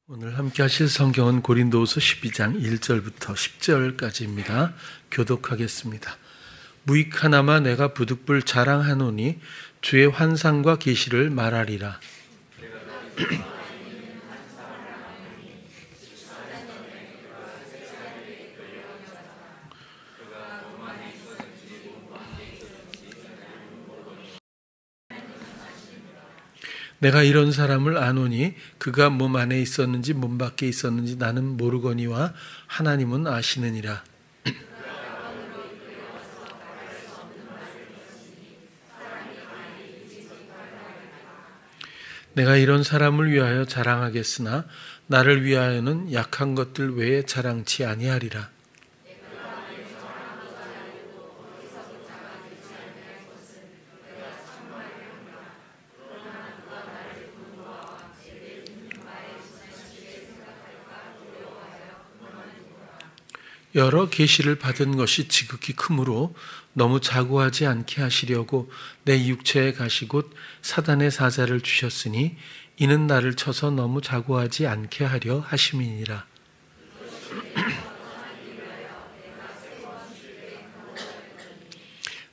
오늘 함께 하실 성경은 고린도후서 12장 1절부터 10절까지입니다. 교독하겠습니다. 무익하나마 내가 부득불 자랑하노니 주의 환상과 계시를 말하리라. 내가 이런 사람을 아노니 그가 몸 안에 있었는지 몸 밖에 있었는지 나는 모르거니와 하나님은 아시느니라. 내가 이런 사람을 위하여 자랑하겠으나 나를 위하여는 약한 것들 외에 자랑치 아니하리라. 여러 계시를 받은 것이 지극히 크므로 너무 자고하지 않게 하시려고 내 육체에 가시 곧 사단의 사자를 주셨으니 이는 나를 쳐서 너무 자고하지 않게 하려 하심이니라.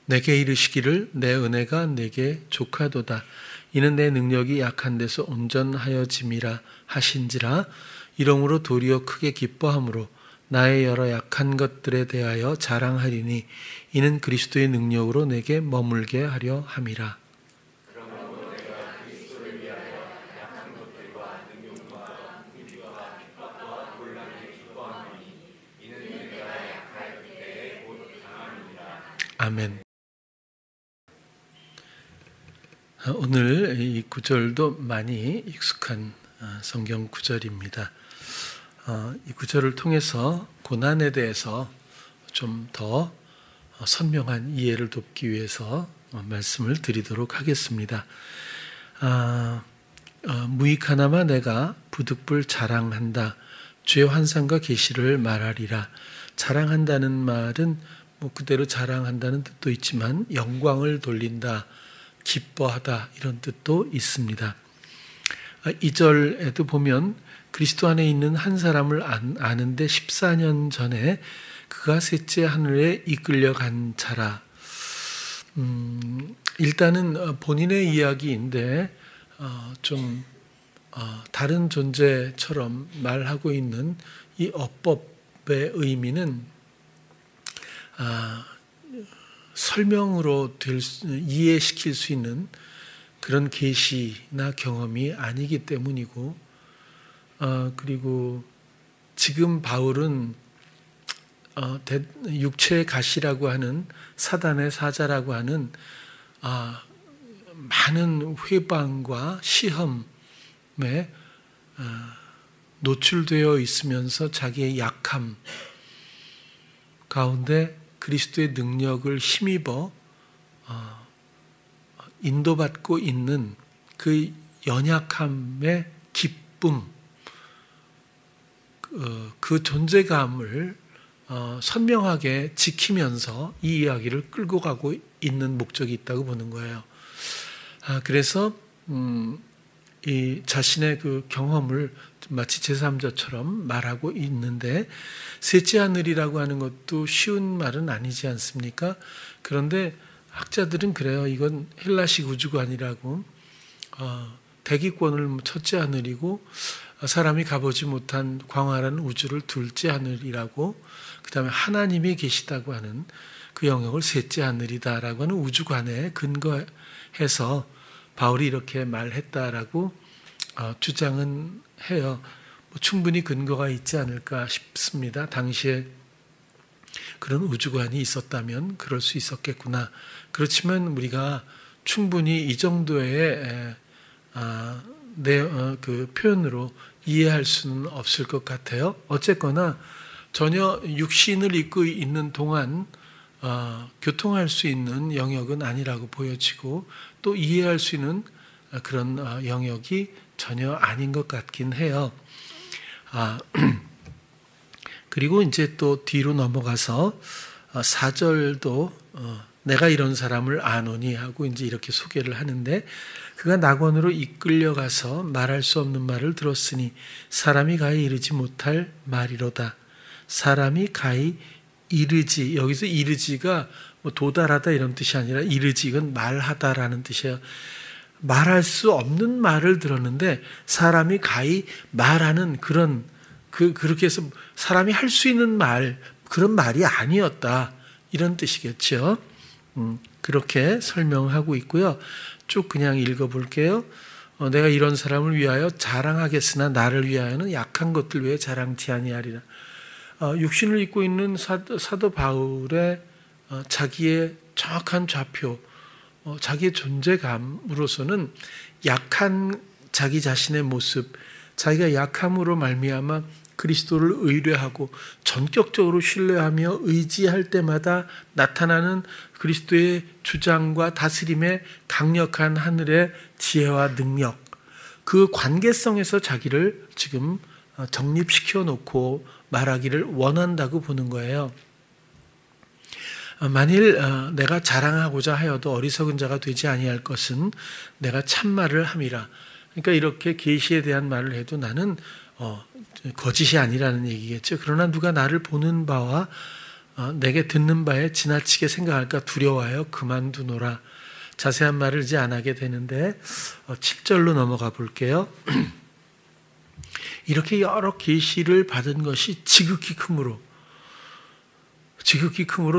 내게 이르시기를 내 은혜가 내게 족하도다. 이는 내 능력이 약한 데서 온전하여짐이라 하신지라. 이러므로 도리어 크게 기뻐함으로 나의 여러 약한 것들에 대하여 자랑하리니 이는 그리스도의 능력으로 내게 머물게 하려 함이라. 아멘. 오늘 이 구절도 많이 익숙한 성경 구절입니다. 이 구절을 통해서 고난에 대해서 좀 더 선명한 이해를 돕기 위해서 말씀을 드리도록 하겠습니다. 무익하나마 내가 부득불 자랑한다. 주의 환상과 계시를 말하리라. 자랑한다는 말은 그대로 자랑한다는 뜻도 있지만 영광을 돌린다, 기뻐하다 이런 뜻도 있습니다. 2절에도 보면 그리스도 안에 있는 한 사람을 아는데 14년 전에 그가 셋째 하늘에 이끌려간 자라. 일단은 본인의 이야기인데 좀 다른 존재처럼 말하고 있는 이 어법의 의미는 설명으로 이해시킬 수 있는 그런 계시나 경험이 아니기 때문이고, 그리고 지금 바울은 육체의 가시라고 하는 사단의 사자라고 하는 많은 회방과 시험에 노출되어 있으면서 자기의 약함 가운데 그리스도의 능력을 힘입어 인도받고 있는 그 연약함의 기쁨, 그 존재감을 선명하게 지키면서 이 이야기를 끌고 가고 있는 목적이 있다고 보는 거예요. 그래서 이 자신의 그 경험을 마치 제3자처럼 말하고 있는데, 셋째 하늘이라고 하는 것도 쉬운 말은 아니지 않습니까? 그런데 학자들은 그래요. 이건 헬라식 우주관이라고, 대기권을 첫째 하늘이고 사람이 가보지 못한 광활한 우주를 둘째 하늘이라고, 그 다음에 하나님이 계시다고 하는 그 영역을 셋째 하늘이다라고 하는 우주관에 근거해서 바울이 이렇게 말했다라고 주장은 해요. 충분히 근거가 있지 않을까 싶습니다. 당시에 그런 우주관이 있었다면 그럴 수 있었겠구나. 그렇지만 우리가 충분히 이 정도의 그 표현으로 이해할 수는 없을 것 같아요. 어쨌거나 전혀 육신을 입고 있는 동안 교통할 수 있는 영역은 아니라고 보여지고, 또 이해할 수 있는 그런 영역이 전혀 아닌 것 같긴 해요. 그리고 이제 또 뒤로 넘어가서 4절도 내가 이런 사람을 아노니 하고 이제 이렇게 소개를 하는데, 그가 낙원으로 이끌려가서 말할 수 없는 말을 들었으니 사람이 가히 이르지 못할 말이로다. 사람이 가히 이르지, 여기서 이르지가 뭐 도달하다 이런 뜻이 아니라 이르지, 이건 말하다라는 뜻이에요. 말할 수 없는 말을 들었는데 사람이 가히 말하는 그런 그렇게 해서 사람이 할 수 있는 말, 그런 말이 아니었다, 이런 뜻이겠죠. 그렇게 설명하고 있고요. 쭉 그냥 읽어볼게요. 내가 이런 사람을 위하여 자랑하겠으나 나를 위하여는 약한 것들 외에 자랑치 아니하리라. 육신을 입고 있는 사도 바울의 자기의 정확한 좌표, 자기의 존재감으로서는 약한 자기 자신의 모습, 자기가 약함으로 말미암아 그리스도를 의뢰하고 전격적으로 신뢰하며 의지할 때마다 나타나는 그리스도의 주장과 다스림의 강력한 하늘의 지혜와 능력, 그 관계성에서 자기를 지금 정립시켜 놓고 말하기를 원한다고 보는 거예요. 만일 내가 자랑하고자 하여도 어리석은 자가 되지 아니할 것은 내가 참말을 함이라. 그러니까 이렇게 계시에 대한 말을 해도 나는 거짓이 아니라는 얘기겠죠. 그러나 누가 나를 보는 바와 내게 듣는 바에 지나치게 생각할까 두려워하여 그만두노라. 자세한 말을 이제 안 하게 되는데 7절로 넘어가 볼게요. 이렇게 여러 계시를 받은 것이 지극히 크므로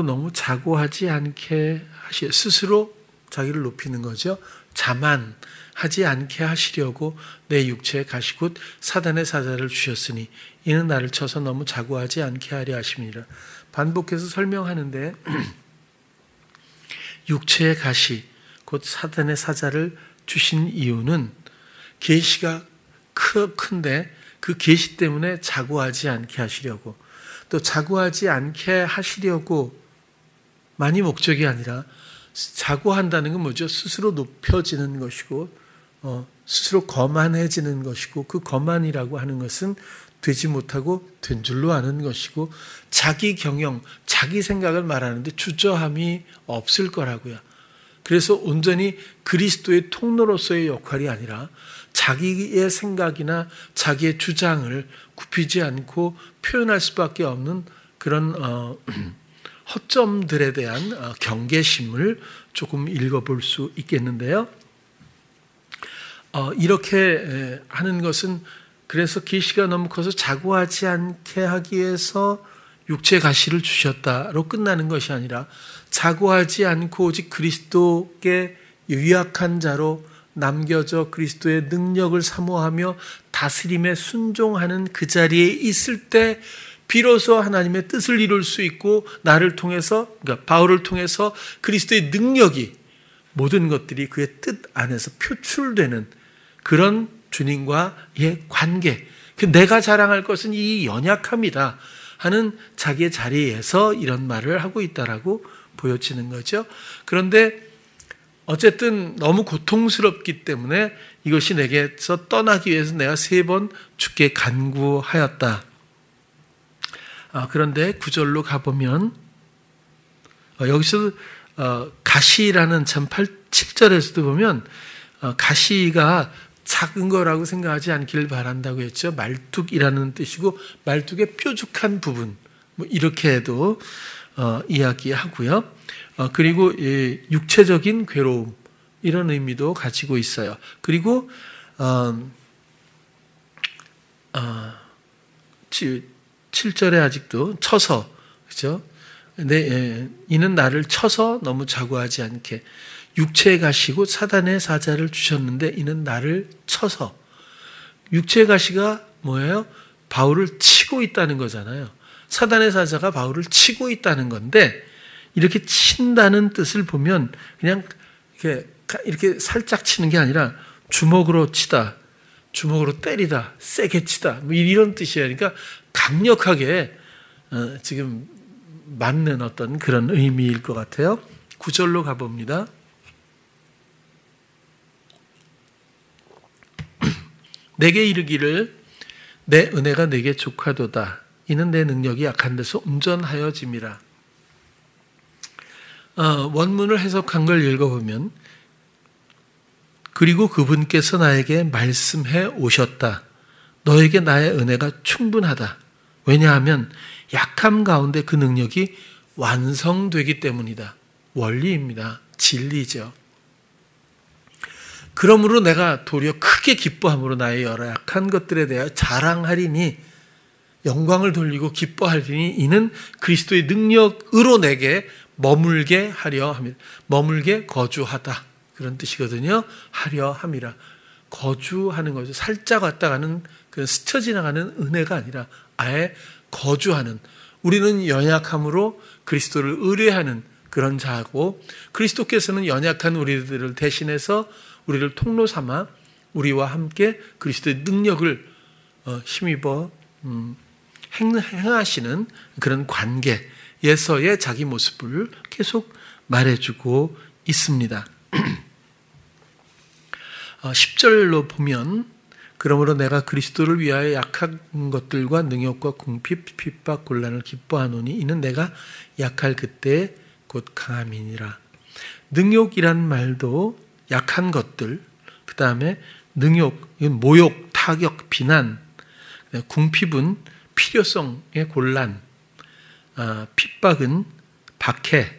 너무 자고하지 않게 하시, 스스로 자기를 높이는 거죠. 자만하지 않게 하시려고 내 육체에 가시 곧 사단의 사자를 주셨으니 이는 나를 쳐서 너무 자고하지 않게 하려 하심이라. 반복해서 설명하는데 육체의 가시 곧 사단의 사자를 주신 이유는 계시가 큰데 그 계시 때문에 자고하지 않게 하시려고, 또 자고하지 않게 하시려고 만이 목적이 아니라 자고한다는 건 뭐죠? 스스로 높여지는 것이고 스스로 거만해지는 것이고, 그 거만이라고 하는 것은 되지 못하고 된 줄로 아는 것이고, 자기 경영, 자기 생각을 말하는데 주저함이 없을 거라고요. 그래서 온전히 그리스도의 통로로서의 역할이 아니라 자기의 생각이나 자기의 주장을 굽히지 않고 표현할 수밖에 없는 그런 허점들에 대한 경계심을 조금 읽어볼 수 있겠는데요. 이렇게 하는 것은 그래서 계시가 너무 커서 자고하지 않게 하기 위해서 육체 가시를 주셨다로 끝나는 것이 아니라 자고하지 않고 오직 그리스도께 유약한 자로 남겨져 그리스도의 능력을 사모하며 다스림에 순종하는 그 자리에 있을 때 비로소 하나님의 뜻을 이룰 수 있고, 나를 통해서, 그러니까 바울을 통해서 그리스도의 능력이, 모든 것들이 그의 뜻 안에서 표출되는 그런 주님과의 관계, 내가 자랑할 것은 이 연약함이다 하는 자기의 자리에서 이런 말을 하고 있다라고 보여지는 거죠. 그런데 어쨌든 너무 고통스럽기 때문에 이것이 내게서 떠나기 위해서 내가 3번 주께 간구하였다. 그런데 9절로 가보면 여기서 가시라는 참 7절에서도 보면 가시가 작은 거라고 생각하지 않기를 바란다고 했죠. 말뚝이라는 뜻이고 말뚝의 뾰족한 부분, 뭐 이렇게도 이야기하고요. 그리고 육체적인 괴로움, 이런 의미도 가지고 있어요. 그리고 7절에 아직도 쳐서, 그죠? 근데 이는 나를 쳐서 너무 자고하지 않게, 육체에 가시고 사단의 사자를 주셨는데 이는 나를 쳐서, 육체의 가시가 뭐예요? 바울을 치고 있다는 거잖아요. 사단의 사자가 바울을 치고 있다는 건데, 이렇게 친다는 뜻을 보면 그냥 이렇게 살짝 치는 게 아니라 주먹으로 치다, 주먹으로 때리다, 세게 치다, 뭐 이런 뜻이에요. 그러니까 강력하게 지금 맞는 어떤 그런 의미일 것 같아요. 9절로 가봅니다. 내게 이르기를 내 은혜가 내게 족하도다. 이는 내 능력이 약한 데서 온전하여짐이라. 원문을 해석한 걸 읽어보면 그리고 그분께서 나에게 말씀해 오셨다. 너에게 나의 은혜가 충분하다. 왜냐하면 약함 가운데 그 능력이 완성되기 때문이다. 원리입니다. 진리죠. 그러므로 내가 도리어 크게 기뻐함으로 나의 여러 약한 것들에 대하여 자랑하리니, 영광을 돌리고 기뻐하리니 이는 그리스도의 능력으로 내게 머물게 하려 함이라. 머물게 거주하다, 그런 뜻이거든요. 하려 함이라. 거주하는 거죠. 살짝 왔다 가는 그 스쳐 지나가는 은혜가 아니라 아예 거주하는, 우리는 연약함으로 그리스도를 의뢰하는 그런 자고, 그리스도께서는 연약한 우리들을 대신해서 우리를 통로 삼아 우리와 함께 그리스도의 능력을 힘입어 행하시는 그런 관계에서의 자기 모습을 계속 말해주고 있습니다. 10절로 보면, 그러므로 내가 그리스도를 위하여 약한 것들과 능욕과 궁핍, 핍박, 곤란을 기뻐하노니 이는 내가 약할 그때 곧 강함이니라. 능욕이란 말도 약한 것들, 그 다음에 능욕, 모욕, 타격, 비난, 궁핍은 필요성의 곤란, 핍박은 박해,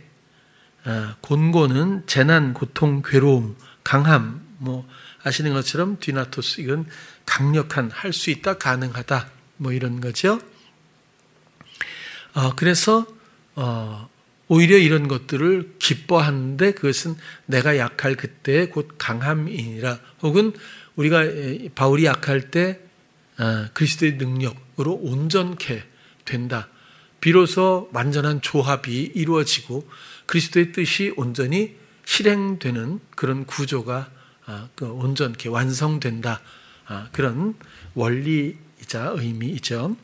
곤고는 재난, 고통, 괴로움, 강함, 아시는 것처럼 뒤나토스, 이건 강력한, 할 수 있다, 가능하다, 이런 거죠. 그래서 오히려 이런 것들을 기뻐하는데 그것은 내가 약할 그때 곧 강함이니라. 혹은 우리가 바울이 약할 때 그리스도의 능력으로 온전케 된다. 비로소 완전한 조합이 이루어지고 그리스도의 뜻이 온전히 실행되는 그런 구조가 온전케 완성된다. 그런 원리이자 의미이죠.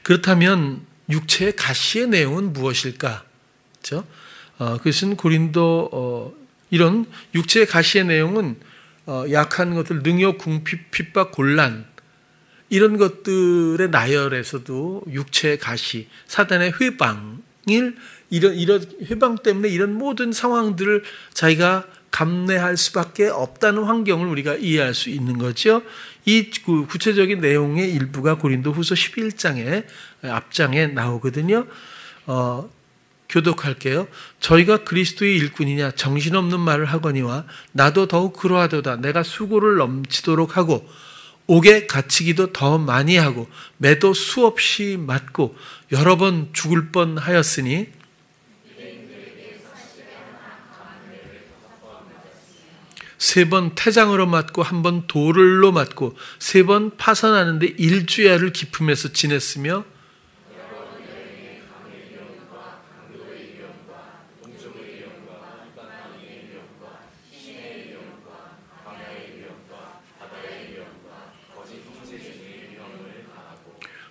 그렇다면 육체의 가시의 내용은 무엇일까? 그렇죠? 그것은 고린도 이런 육체의 가시의 내용은 약한 것들, 능욕, 궁핍, 핍박, 곤란, 이런 것들의 나열에서도 육체의 가시, 사단의 회방을, 이런 회방 때문에 이런 모든 상황들을 자기가 감내할 수밖에 없다는 환경을 우리가 이해할 수 있는 거죠. 이 구체적인 내용의 일부가 고린도후서 11장의 앞장에 나오거든요. 교독할게요. 저희가 그리스도의 일꾼이냐 정신없는 말을 하거니와 나도 더욱 그러하도다. 내가 수고를 넘치도록 하고 옥에 갇히기도 더 많이 하고 매도 수없이 맞고 여러 번 죽을 뻔하였으니 세 번 태장으로 맞고 한 번 돌로 맞고 세 번 파산하는데 일주야를 기품에서 지냈으며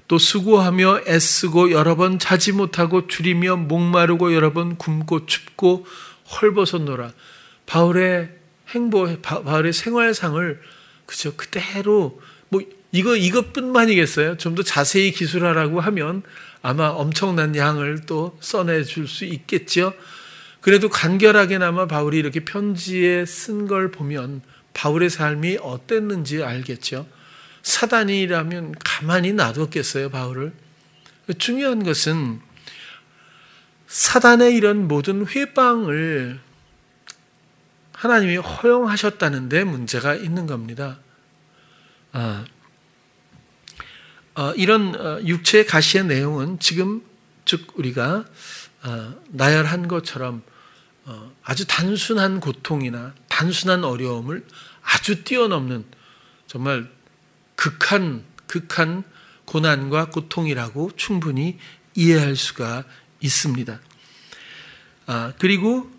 또 수고하며 애쓰고 여러 번 자지 못하고 줄이며 목마르고 여러 번 굶고 춥고 헐벗었노라. 바울의 바울의 생활상을 그대로 이것뿐만이겠어요? 좀 더 자세히 기술하라고 하면 아마 엄청난 양을 또 써내줄 수 있겠죠. 그래도 간결하게나마 바울이 이렇게 편지에 쓴 걸 보면 바울의 삶이 어땠는지 알겠죠. 사단이라면 가만히 놔뒀겠어요, 바울을? 중요한 것은 사단의 이런 모든 회방을 하나님이 허용하셨다는 데 문제가 있는 겁니다. 이런 육체의 가시의 내용은 지금 즉 우리가 나열한 것처럼 아주 단순한 고통이나 단순한 어려움을 아주 뛰어넘는 정말 극한 고난과 고통이라고 충분히 이해할 수가 있습니다. 그리고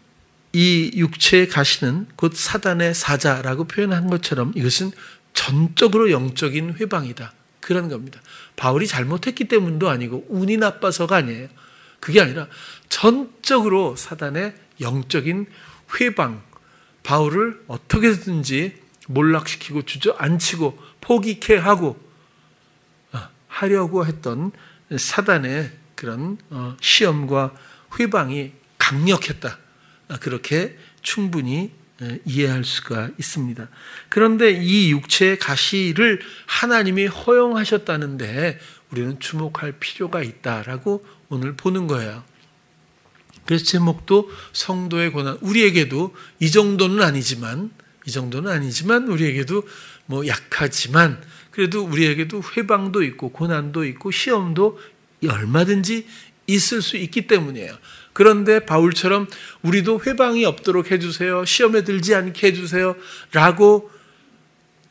이 육체의 가시는 곧 사단의 사자라고 표현한 것처럼 이것은 전적으로 영적인 회방이다. 그런 겁니다. 바울이 잘못했기 때문도 아니고 운이 나빠서가 아니에요. 그게 아니라 전적으로 사단의 영적인 회방, 바울을 어떻게든지 몰락시키고 주저앉히고 포기케 하고 하려고 했던 사단의 그런 시험과 회방이 강력했다. 그렇게 충분히 이해할 수가 있습니다. 그런데 이 육체의 가시를 하나님이 허용하셨다는데 우리는 주목할 필요가 있다라고 오늘 보는 거예요. 그래서 제목도 성도의 고난, 우리에게도 이 정도는 아니지만 우리에게도 뭐 약하지만 그래도 우리에게도 회방도 있고 고난도 있고 시험도 얼마든지 있을 수 있기 때문이에요. 그런데 바울처럼 우리도 회방이 없도록 해주세요, 시험에 들지 않게 해주세요 라고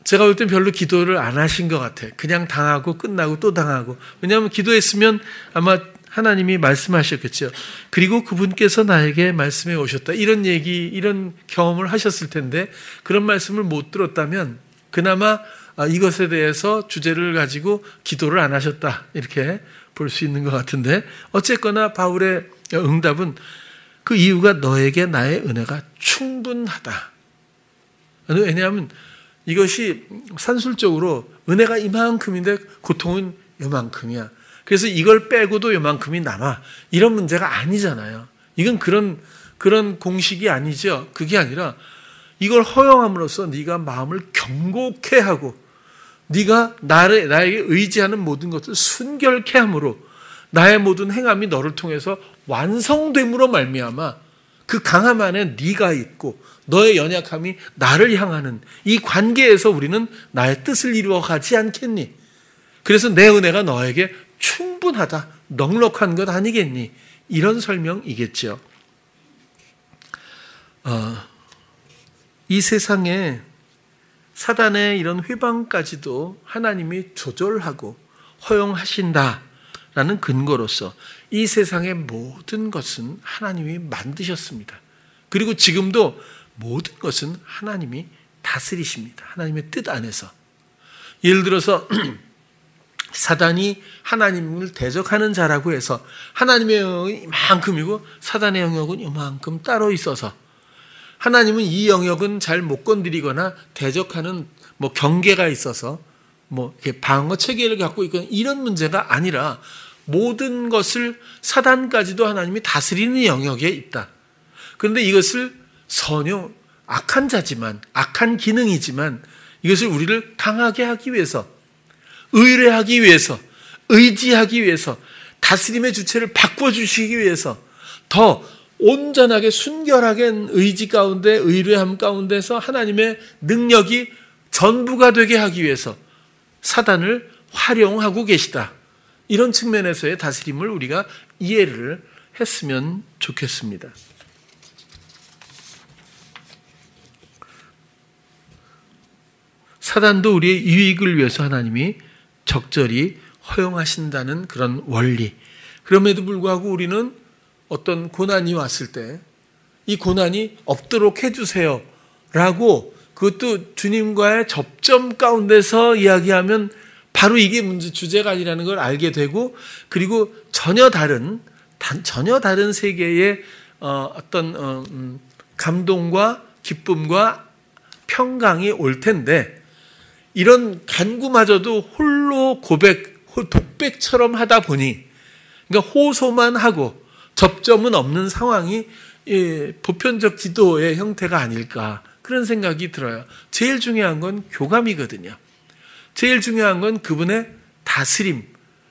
제가 볼 땐 별로 기도를 안 하신 것 같아요. 그냥 당하고 끝나고 또 당하고. 왜냐하면 기도했으면 아마 하나님이 말씀하셨겠죠. 그리고 그분께서 나에게 말씀해 오셨다, 이런 얘기, 이런 경험을 하셨을 텐데 그런 말씀을 못 들었다면 그나마 이것에 대해서 주제를 가지고 기도를 안 하셨다, 이렇게 볼 수 있는 것 같은데, 어쨌거나 바울의 응답은 그 이유가 너에게 나의 은혜가 충분하다. 왜냐하면 이것이 산술적으로 은혜가 이만큼인데 고통은 요만큼이야. 그래서 이걸 빼고도 요만큼이 남아. 이런 문제가 아니잖아요. 이건 그런 공식이 아니죠. 그게 아니라 이걸 허용함으로써 네가 마음을 경고케 하고 네가 나에게 의지하는 모든 것을 순결케 함으로 나의 모든 행함이 너를 통해서 완성됨으로 말미암아 그 강함 안에 네가 있고 너의 연약함이 나를 향하는 이 관계에서 우리는 나의 뜻을 이루어가지 않겠니? 그래서 내 은혜가 너에게 충분하다, 넉넉한 것 아니겠니? 이런 설명이겠죠. 이 세상에 사단의 이런 회방까지도 하나님이 조절하고 허용하신다라는 근거로서 이 세상의 모든 것은 하나님이 만드셨습니다. 그리고 지금도 모든 것은 하나님이 다스리십니다. 하나님의 뜻 안에서. 예를 들어서 사단이 하나님을 대적하는 자라고 해서 하나님의 영역은 이만큼이고 사단의 영역은 이만큼 따로 있어서 하나님은 이 영역은 잘 못 건드리거나 대적하는 뭐 경계가 있어서 뭐 이렇게 방어 체계를 갖고 있거나 이런 문제가 아니라 모든 것을 사단까지도 하나님이 다스리는 영역에 있다. 그런데 이것을 선용, 악한 자지만, 악한 기능이지만 이것을 우리를 강하게 하기 위해서, 의뢰하기 위해서, 의지하기 위해서, 다스림의 주체를 바꿔주시기 위해서 더 온전하게 순결하게 의지 가운데, 의뢰함 가운데서 하나님의 능력이 전부가 되게 하기 위해서 사단을 활용하고 계시다. 이런 측면에서의 다스림을 우리가 이해를 했으면 좋겠습니다. 사단도 우리의 유익을 위해서 하나님이 적절히 허용하신다는 그런 원리. 그럼에도 불구하고 우리는 어떤 고난이 왔을 때 이 고난이 없도록 해주세요 라고, 그것도 주님과의 접점 가운데서 이야기하면 바로 이게 문제, 주제가 아니라는 걸 알게 되고, 그리고 전혀 다른 세계의 어떤 감동과 기쁨과 평강이 올 텐데, 이런 간구마저도 홀로 독백처럼 하다 보니, 그러니까 호소만 하고 접점은 없는 상황이 보편적 기도의 형태가 아닐까, 그런 생각이 들어요. 제일 중요한 건 교감이거든요. 제일 중요한 건 그분의 다스림,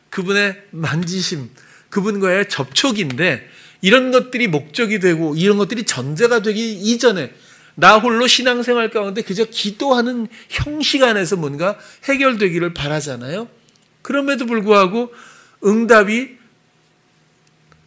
그분의 만지심, 그분과의 접촉인데, 이런 것들이 목적이 되고 이런 것들이 전제가 되기 이전에 나 홀로 신앙생활 가운데 그저 기도하는 형식 안에서 뭔가 해결되기를 바라잖아요. 그럼에도 불구하고 응답이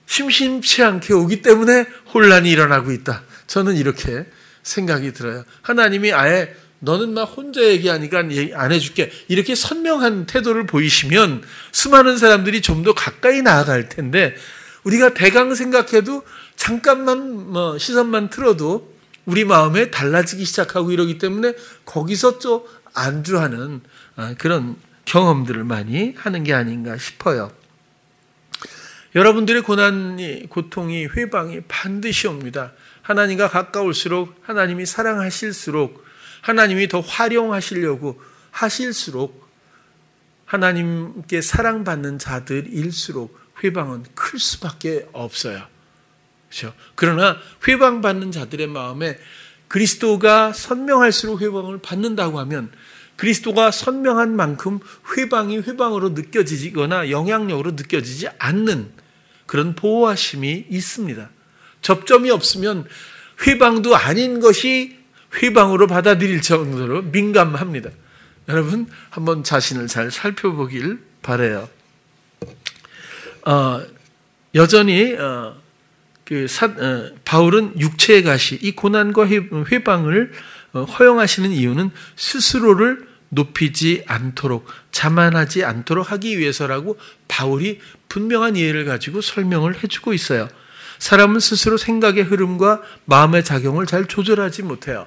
심심치 않게 오기 때문에 혼란이 일어나고 있다. 저는 이렇게 생각이 들어요. 하나님이 아예 너는 막 혼자 얘기하니까 안 해줄게, 이렇게 선명한 태도를 보이시면 수많은 사람들이 좀 더 가까이 나아갈 텐데, 우리가 대강 생각해도 잠깐만 시선만 틀어도 우리 마음에 달라지기 시작하고 이러기 때문에 거기서 좀 안주하는 그런 경험들을 많이 하는 게 아닌가 싶어요. 여러분들의 고통이, 회방이 반드시 옵니다. 하나님과 가까울수록, 하나님이 사랑하실수록, 하나님이 더 활용하시려고 하실수록, 하나님께 사랑받는 자들일수록 회방은 클 수밖에 없어요. 그렇죠? 그러나 회방받는 자들의 마음에 그리스도가 선명할수록 회방을 받는다고 하면 그리스도가 선명한 만큼 회방이 회방으로 느껴지거나 영향력으로 느껴지지 않는 그런 보호하심이 있습니다. 접점이 없으면 회방도 아닌 것이 회방으로 받아들일 정도로 민감합니다. 여러분 한번 자신을 잘 살펴보길 바라요. 여전히 바울은 육체의 가시, 이 고난과 회방을 허용하시는 이유는 스스로를 높이지 않도록, 자만하지 않도록 하기 위해서라고 바울이 분명한 이해를 가지고 설명을 해주고 있어요. 사람은 스스로 생각의 흐름과 마음의 작용을 잘 조절하지 못해요.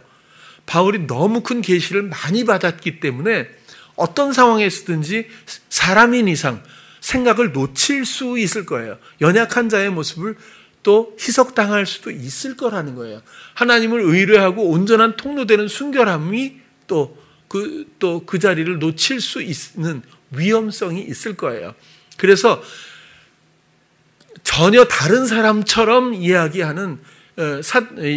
바울이 너무 큰 계시를 많이 받았기 때문에 어떤 상황에서든지 사람인 이상 생각을 놓칠 수 있을 거예요. 연약한 자의 모습을 또 희석당할 수도 있을 거라는 거예요. 하나님을 의뢰하고 온전한 통로되는 순결함이 또 그 자리를 놓칠 수 있는 위험성이 있을 거예요. 그래서 전혀 다른 사람처럼 이야기하는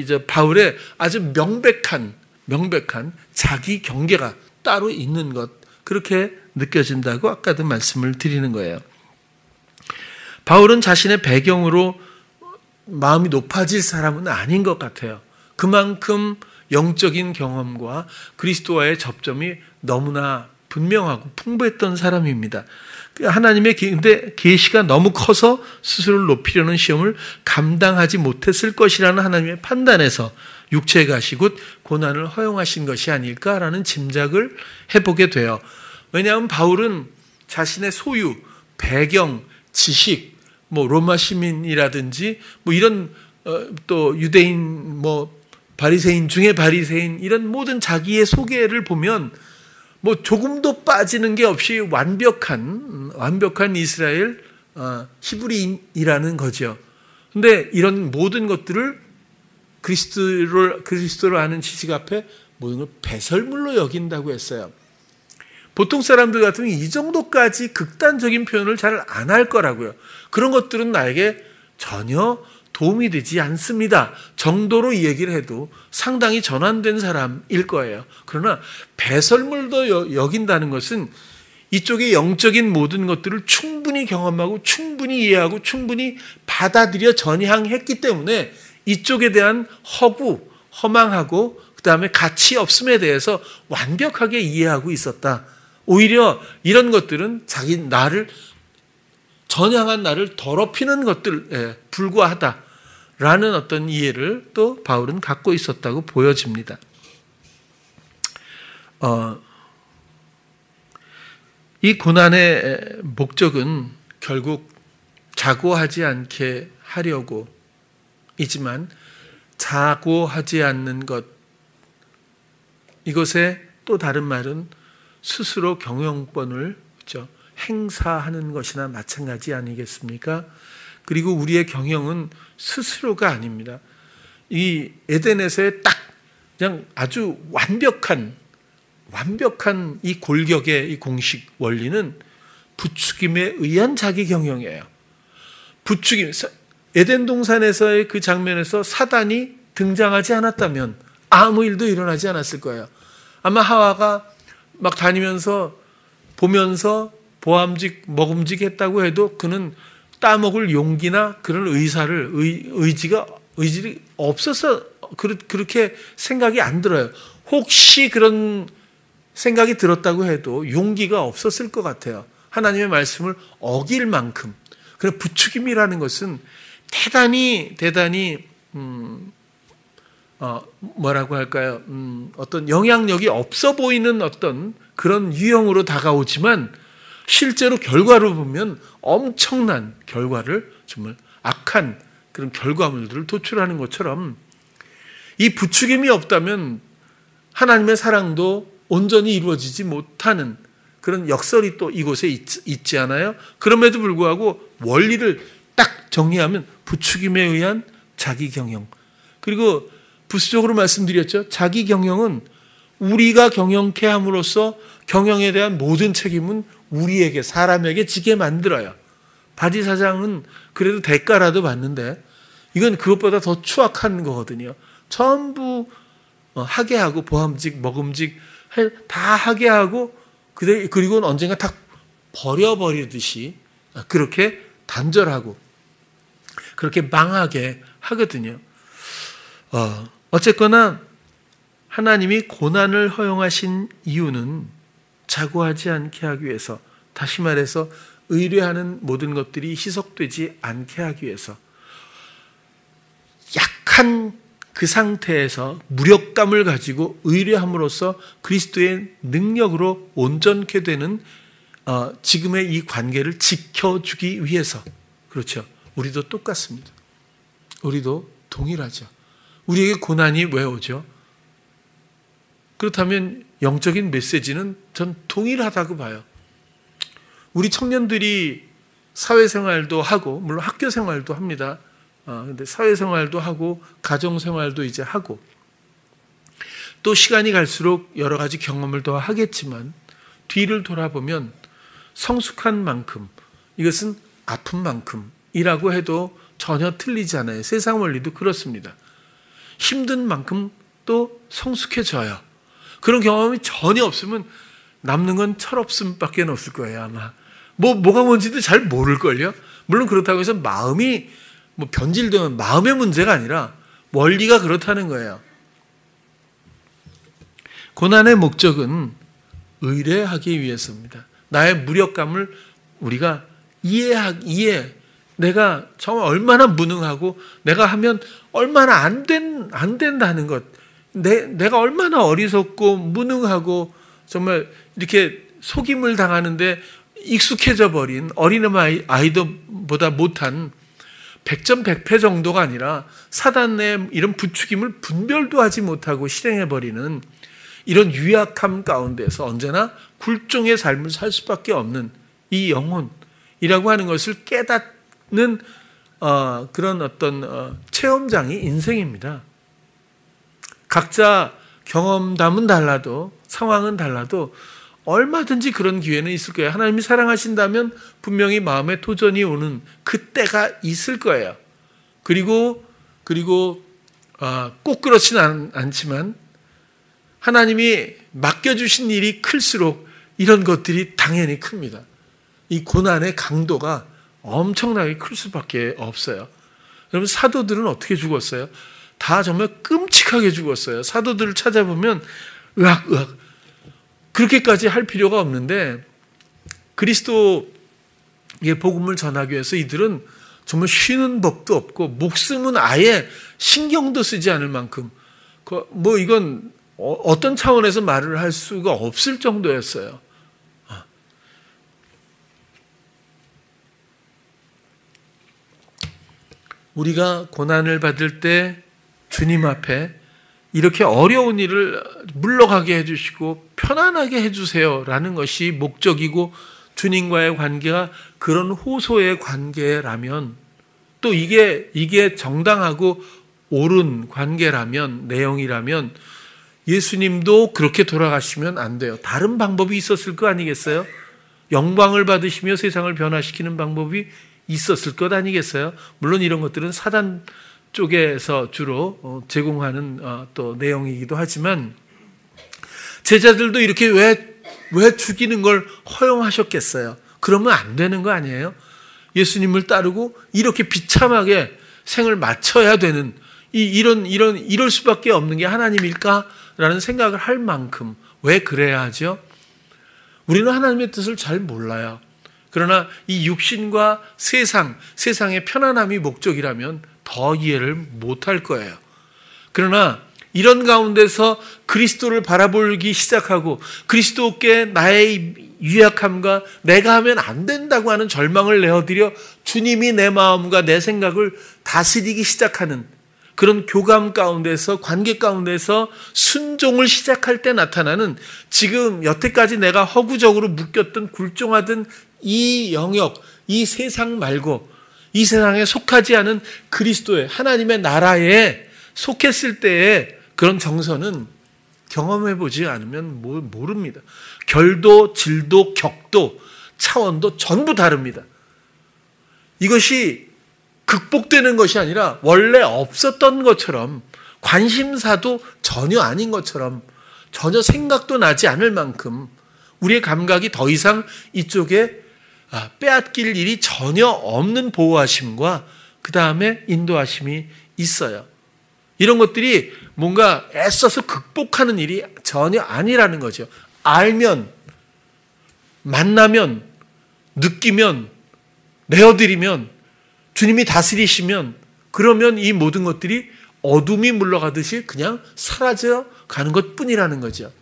이제 바울의 아주 명백한 자기 경계가 따로 있는 것, 그렇게 느껴진다고 아까도 말씀을 드리는 거예요. 바울은 자신의 배경으로 마음이 높아질 사람은 아닌 것 같아요. 그만큼 영적인 경험과 그리스도와의 접점이 너무나 분명하고 풍부했던 사람입니다. 하나님의 근데 계시가 너무 커서 스스로를 높이려는 시험을 감당하지 못했을 것이라는 하나님의 판단에서 육체의 가시 곧 고난을 허용하신 것이 아닐까라는 짐작을 해보게 돼요. 왜냐하면 바울은 자신의 소유, 배경, 지식, 로마 시민이라든지 이런 또 유대인 바리새인 중에 바리새인 이런 모든 자기의 소개를 보면 조금도 빠지는 게 없이 완벽한 이스라엘 히브리인이라는 거죠. 근데 이런 모든 것들을 그리스도를 아는 지식 앞에 모든 걸 배설물로 여긴다고 했어요. 보통 사람들 같으면 이 정도까지 극단적인 표현을 잘 안 할 거라고요. 그런 것들은 나에게 전혀 도움이 되지 않습니다 정도로 이 얘기를 해도 상당히 전환된 사람일 거예요. 그러나 배설물도 여긴다는 것은 이쪽의 영적인 모든 것들을 충분히 경험하고 충분히 이해하고 충분히 받아들여 전향했기 때문에 이쪽에 대한 허망하고 그 다음에 가치 없음에 대해서 완벽하게 이해하고 있었다. 오히려 이런 것들은 자기 나를 전향한 나를 더럽히는 것들에 불과하다라는 어떤 이해를 또 바울은 갖고 있었다고 보여집니다. 이 고난의 목적은 결국 자고하지 않게 하려고 이지만 자고하지 않는 것, 이것의 또 다른 말은 스스로 경영권을 행사하는 것이나 마찬가지 아니겠습니까? 그리고 우리의 경영은 스스로가 아닙니다. 이 에덴에서의 딱 그냥 아주 완벽한 이 골격의 이 공식 원리는 부추김에 의한 자기 경영이에요. 부추김, 에덴 동산에서의 그 장면에서 사단이 등장하지 않았다면 아무 일도 일어나지 않았을 거예요. 아마 하와가 막 다니면서 보면서 먹음직 했다고 해도 그는 따먹을 용기나 그런 의지가 없어서 그렇게 생각이 안 들어요. 혹시 그런 생각이 들었다고 해도 용기가 없었을 것 같아요. 하나님의 말씀을 어길 만큼. 그래서 부추김이라는 것은 대단히 뭐라고 할까요? 어떤 영향력이 없어 보이는 어떤 그런 유형으로 다가오지만 실제로 결과로 보면 엄청난 결과를, 정말 악한 그런 결과물들을 도출하는 것처럼 이 부추김이 없다면 하나님의 사랑도 온전히 이루어지지 못하는 그런 역설이 또 이곳에 있지 않아요? 그럼에도 불구하고 원리를 딱 정리하면 부추김에 의한 자기 경영. 그리고 부수적으로 말씀드렸죠. 자기 경영은 우리가 경영케 함으로써 경영에 대한 모든 책임은 우리에게, 사람에게 지게 만들어요. 바리사장은 그래도 대가라도 받는데 이건 그것보다 더 추악한 거거든요. 전부 하게 하고 보암직, 먹음직 다 하게 하고 그리고는 언젠가 다 버려버리듯이 그렇게 단절하고 그렇게 망하게 하거든요. 어쨌거나 하나님이 고난을 허용하신 이유는 자고하지 않게 하기 위해서, 다시 말해서 의뢰하는 모든 것들이 희석되지 않게 하기 위해서, 약한 그 상태에서 무력감을 가지고 의뢰함으로써 그리스도의 능력으로 온전케 되는 지금의 이 관계를 지켜주기 위해서. 그렇죠. 우리도 똑같습니다. 우리도 동일하죠. 우리에게 고난이 왜 오죠? 그렇다면 영적인 메시지는 전 동일하다고 봐요. 우리 청년들이 사회생활도 하고, 물론 학교생활도 합니다. 근데 사회생활도 하고 가정생활도 이제 하고 또 시간이 갈수록 여러 가지 경험을 더 하겠지만 뒤를 돌아보면 성숙한 만큼, 이것은 아픈 만큼이라고 해도 전혀 틀리지 않아요. 세상 원리도 그렇습니다. 힘든 만큼 또 성숙해져요. 그런 경험이 전혀 없으면 남는 건 철없음밖에 없을 거예요. 아마 뭐가 뭔지도 잘 모를걸요. 물론 그렇다고 해서 마음이 변질되면 마음의 문제가 아니라 원리가 그렇다는 거예요. 고난의 목적은 의뢰하기 위해서입니다. 나의 무력감을 우리가 내가 정말 얼마나 무능하고 내가 하면 얼마나 안 된다는 것, 내가 얼마나 어리석고 무능하고 정말 이렇게 속임을 당하는데 익숙해져 버린 어린아이보다 못한 100점 100패 정도가 아니라 사단의 이런 부추김을 분별도 하지 못하고 실행해버리는 이런 유약함 가운데서 언제나 굴종의 삶을 살 수밖에 없는 이 영혼이라고 하는 것을 깨닫는 그런 어떤 체험장이 인생입니다. 각자 경험담은 달라도 상황은 달라도 얼마든지 그런 기회는 있을 거예요. 하나님이 사랑하신다면 분명히 마음에 도전이 오는 그때가 있을 거예요. 그리고 꼭 그렇지는 않지만 하나님이 맡겨주신 일이 클수록 이런 것들이 당연히 큽니다. 이 고난의 강도가 엄청나게 클 수밖에 없어요. 여러분, 사도들은 어떻게 죽었어요? 다 정말 끔찍하게 죽었어요. 사도들을 찾아보면 으악 그렇게까지 할 필요가 없는데 그리스도의 복음을 전하기 위해서 이들은 정말 쉬는 법도 없고 목숨은 아예 신경도 쓰지 않을 만큼 이건 어떤 차원에서 말을 할 수가 없을 정도였어요. 우리가 고난을 받을 때 주님 앞에 이렇게 어려운 일을 물러가게 해주시고 편안하게 해주세요라는 것이 목적이고 주님과의 관계가 그런 호소의 관계라면, 또 이게 정당하고 옳은 관계라면, 내용이라면 예수님도 그렇게 돌아가시면 안 돼요. 다른 방법이 있었을 거 아니겠어요? 영광을 받으시며 세상을 변화시키는 방법이 있었을 것 아니겠어요? 물론 이런 것들은 사단 쪽에서 주로 제공하는 또 내용이기도 하지만 제자들도 이렇게 왜 죽이는 걸 허용하셨겠어요? 그러면 안 되는 거 아니에요? 예수님을 따르고 이렇게 비참하게 생을 마쳐야 되는 이럴 수밖에 없는 게 하나님일까라는 생각을 할 만큼 왜 그래야 하죠? 우리는 하나님의 뜻을 잘 몰라요. 그러나 이 육신과 세상의 편안함이 목적이라면 더 이해를 못할 거예요. 그러나 이런 가운데서 그리스도를 바라보기 시작하고 그리스도께 나의 유약함과 내가 하면 안 된다고 하는 절망을 내어드려 주님이 내 마음과 내 생각을 다스리기 시작하는 그런 교감 가운데서, 관계 가운데서 순종을 시작할 때 나타나는, 지금 여태까지 내가 허구적으로 묶였던 굴종하던 이 영역, 이 세상 말고 이 세상에 속하지 않은 그리스도의 하나님의 나라에 속했을 때의 그런 정서는 경험해보지 않으면 모릅니다. 결도, 질도, 격도, 차원도 전부 다릅니다. 이것이 극복되는 것이 아니라 원래 없었던 것처럼 관심사도 전혀 아닌 것처럼, 전혀 생각도 나지 않을 만큼 우리의 감각이 더 이상 이쪽에 빼앗길 일이 전혀 없는 보호하심과 그 다음에 인도하심이 있어요. 이런 것들이 뭔가 애써서 극복하는 일이 전혀 아니라는 거죠. 알면, 만나면, 느끼면, 내어드리면, 주님이 다스리시면, 그러면 이 모든 것들이 어둠이 물러가듯이 그냥 사라져 가는 것뿐이라는 거죠.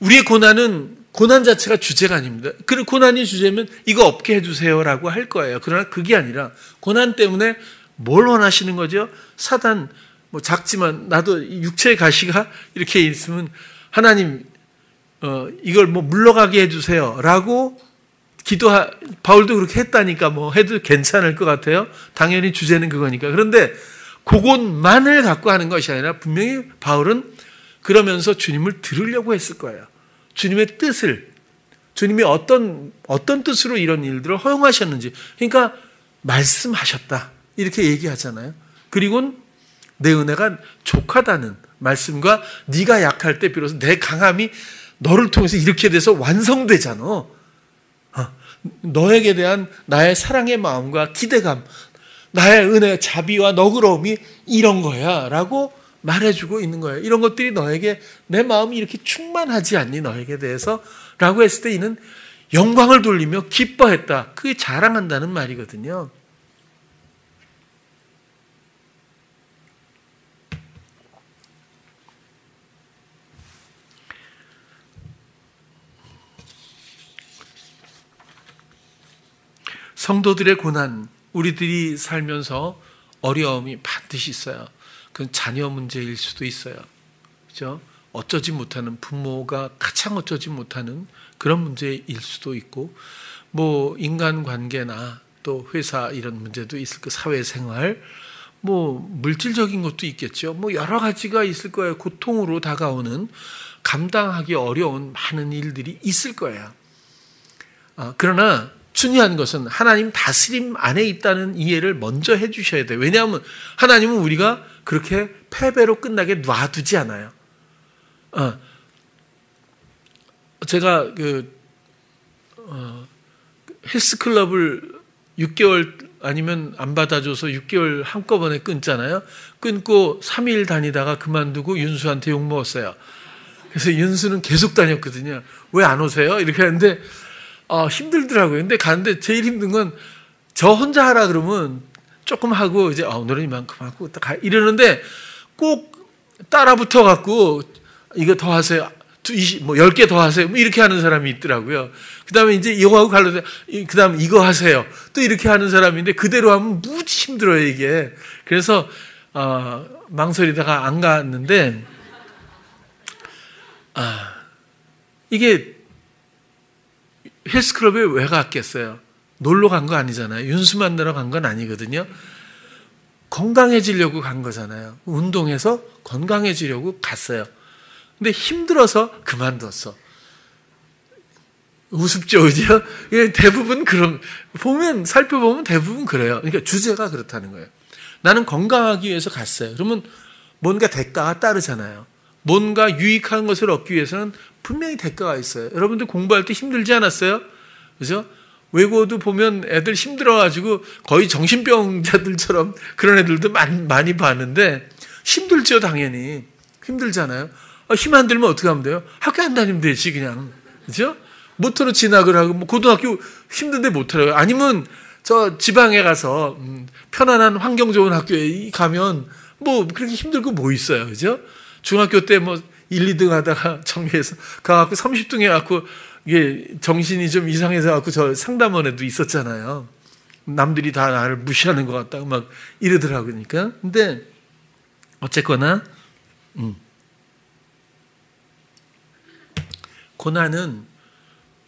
우리의 고난 자체가 주제가 아닙니다. 그 고난이 주제면 이거 없게 해주세요라고 할 거예요. 그러나 그게 아니라 고난 때문에 뭘 원하시는 거죠? 사단, 작지만 나도 육체의 가시가 이렇게 있으면 하나님 이걸 물러가게 해주세요라고 바울도 그렇게 했다니까 해도 괜찮을 것 같아요. 당연히 주제는 그거니까. 그런데 그것만을 갖고 하는 것이 아니라 분명히 바울은 그러면서 주님을 들으려고 했을 거예요. 주님의 뜻을, 주님이 어떤 뜻으로 이런 일들을 허용하셨는지, 그러니까 말씀하셨다 이렇게 얘기하잖아요. 그리고는 내 은혜가 족하다는 말씀과 네가 약할 때 비로소 내 강함이 너를 통해서 이렇게 돼서 완성되잖아. 너에게 대한 나의 사랑의 마음과 기대감, 나의 은혜, 자비와 너그러움이 이런 거야 라고 말해주고 있는 거예요. 이런 것들이 너에게 내 마음이 이렇게 충만하지 않니 너에게 대해서 라고 했을 때 이는 영광을 돌리며 기뻐했다. 그게 자랑한다는 말이거든요. 성도들의 고난, 우리들이 살면서 어려움이 반드시 있어요. 그건 자녀 문제일 수도 있어요. 그죠? 어쩌지 못하는, 부모가 가장 어쩌지 못하는 그런 문제일 수도 있고, 인간관계나 또 회사 이런 문제도 있을 거, 사회생활, 물질적인 것도 있겠죠. 여러 가지가 있을 거예요. 고통으로 다가오는, 감당하기 어려운 많은 일들이 있을 거예요. 그러나 중요한 것은 하나님 다스림 안에 있다는 이해를 먼저 해주셔야 돼요. 왜냐하면 하나님은 우리가 그렇게 패배로 끝나게 놔두지 않아요. 제가 헬스클럽을 6개월 아니면 안 받아줘서 6개월 한꺼번에 끊잖아요. 끊고 3일 다니다가 그만두고 윤수한테 욕먹었어요. 그래서 윤수는 계속 다녔거든요. 왜 안 오세요? 이렇게 하는데 힘들더라고요. 근데 가는데 제일 힘든 건 저 혼자 하라 그러면 조금 하고 이제 오늘은 이만큼 하고 이러는데 꼭 따라 붙어갖고 이거 더 하세요. 10개 더 하세요. 이렇게 하는 사람이 있더라고요. 그 다음에 이제 이거 하고 갈라서 그 다음 이거 하세요. 또 이렇게 하는 사람인데 그대로 하면 무지 힘들어요, 이게. 그래서 망설이다가 안 갔는데 이게 헬스클럽에 왜 갔겠어요? 놀러 간 거 아니잖아요. 윤수 만나러 간 건 아니거든요. 건강해지려고 간 거잖아요. 운동해서 건강해지려고 갔어요. 근데 힘들어서 그만뒀어. 우습죠, 그죠? 대부분 살펴보면 대부분 그래요. 그러니까 주제가 그렇다는 거예요. 나는 건강하기 위해서 갔어요. 그러면 뭔가 대가가 따르잖아요. 뭔가 유익한 것을 얻기 위해서는 분명히 대가가 있어요. 여러분들 공부할 때 힘들지 않았어요? 그죠? 외고도 보면 애들 힘들어가지고 거의 정신병자들처럼 그런 애들도 많이 봤는데 힘들죠, 당연히. 힘들잖아요. 힘 안 들면 어떻게 하면 돼요? 학교 안 다니면 되지, 그냥. 그죠? 모터로 진학을 하고, 고등학교 힘든데 못하라고요. 아니면 저 지방에 가서 편안한 환경 좋은 학교에 가면 그렇게 힘들고 뭐 있어요. 그죠? 중학교 때 1, 2등 하다가 정리해서 가갖고 30등 해갖고 이게 정신이 좀 이상해서 갖고 저 상담원에도 있었잖아요. 남들이 다 나를 무시하는 것 같다고 막 이러더라고요. 그러니까. 근데 어쨌거나 고난은